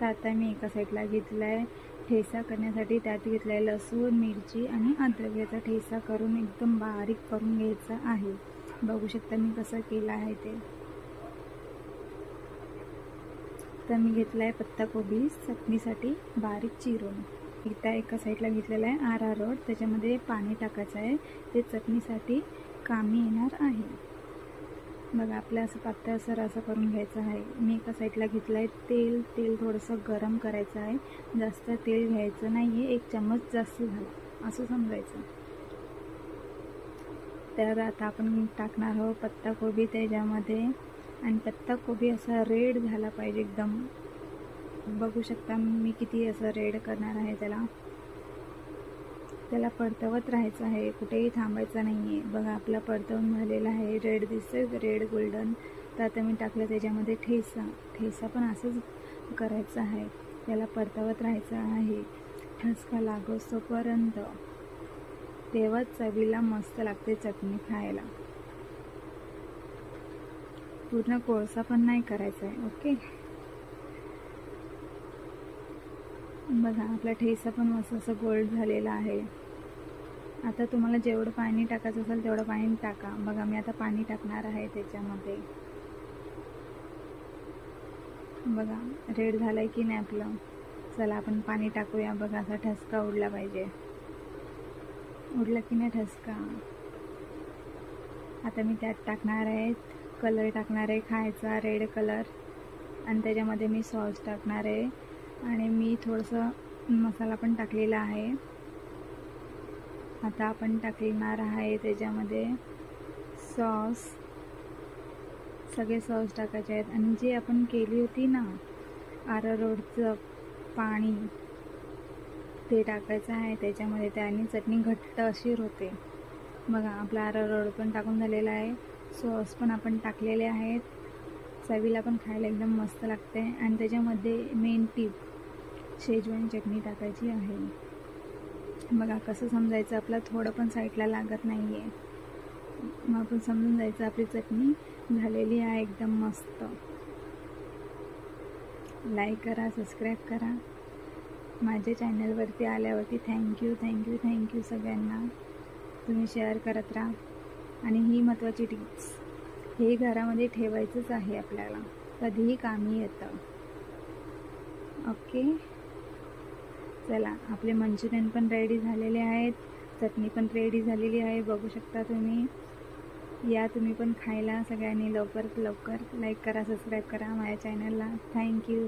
तर आता मी एका साईडला घेतला आहे ठेचा करण्यासाठी. त्यात घेतला आहे लसूण, मिरची आणि अद्रक. याचा ठेचा करून एकदम बारीक करून घ्यायचा आहे. बघू शकता मी कसं केलं आहे ते. तर मी घेतला आहे पत्ताकोबी चटणीसाठी बारीक चिरून. एकदा एका साईडला घेतलेला आहे अरारोट. त्याच्यामध्ये पाणी टाकायचं आहे, ते चटणीसाठी कामी येणार आहे. बघा आपलं असं पातळसर असं करून घ्यायचं आहे. मी एका साईडला घेतलं आहे तेल थोडंसं गरम करायचं आहे. जास्त तेल घ्यायचं नाही आहे, 1 चम्मच जास्त झाला असं समजायचं. तर आता आपण टाकणार आहोत पत्ताकोबी त्याच्यामध्ये. आणि पत्ताकोबी असा रेड झाला पाहिजे एकदम. बघू शकता मी किती असं रेड करणार आहे त्याला परतवत राहायचं आहे, कुठेही थांबायचं नाही आहे. बघा आपला परतवून झालेला आहे, रेड दिसतोय, रेड गोल्डन. तर आता मी टाकलं त्याच्यामध्ये ठेचा पण असंच करायचं आहे, त्याला परतवत राहायचं आहे ठसका लागोस्तोपर्यंत. तेव्हा चवीला मस्त लागते चटणी खायला. पूर्ण कोळसा पण नाही करायचा आहे. ओके, बघा आपला ठेचा पण मस्त असं गोल्ड झालेला आहे. आता तुम्हाला जेवढं पाणी टाकायचं असेल तेवढं पाणी टाका. बघा मी आता पाणी टाकणार आहे त्याच्यामध्ये. बघा रेड झालं आहे की नाही आपलं. चला आपण पाणी टाकूया. बघा असा ठसका उडला पाहिजे. उडला की नाही ठसका. आता मी त्यात टाकणार आहे कलर, टाकणार आहे खायचा रेड कलर. आणि त्याच्यामध्ये मी सॉस टाकणार आहे. आणि मी थोडंसं मसाला पण टाकलेला आहे. आता आपण टाकणार आहे त्याच्यामध्ये सॉस. सगळे सॉस टाकायचे आहेत. आणि जी आपण केली होती ना अरारोटचं पाणी, ते टाकायचं आहे त्याच्यामध्ये. त्याने चटणी घट्ट अशी होते. बघा आपला अरारोट पण टाकून झालेला आहे, सॉस पण आपण टाकलेले आहेत. चवीला पण खायला एकदम मस्त लागते. आणि त्याच्यामध्ये मेन टिप, शेजवान चटणी टाकायची आहे. बघा कसं समजायचं, आपला थोडं पण साईडला लागत नाही आहे. मग आपण समजून जायचं आपली चटणी झालेली आहे एकदम मस्त. लाईक करा, सबस्क्राईब करा. माझ्या चॅनलवरती आल्यावरती थँक्यू सगळ्यांना. तुम्ही शेअर करत राहा. आणि ही महत्त्वाची टिप्स, हे घरामध्ये ठेवायचंच आहे आपल्याला, कधीही कामी येतं. ओके, चला आपले मंचुरियन पण रेडी झालेले आहेत, चटणी पण रेडी झालेली आहे. बघू शकता तुम्ही. या तुम्ही पण खायला सगळ्यांनी. लवकरात लवकर लाईक करा, सबस्क्राईब करा माझ्या चॅनलला. थँक्यू.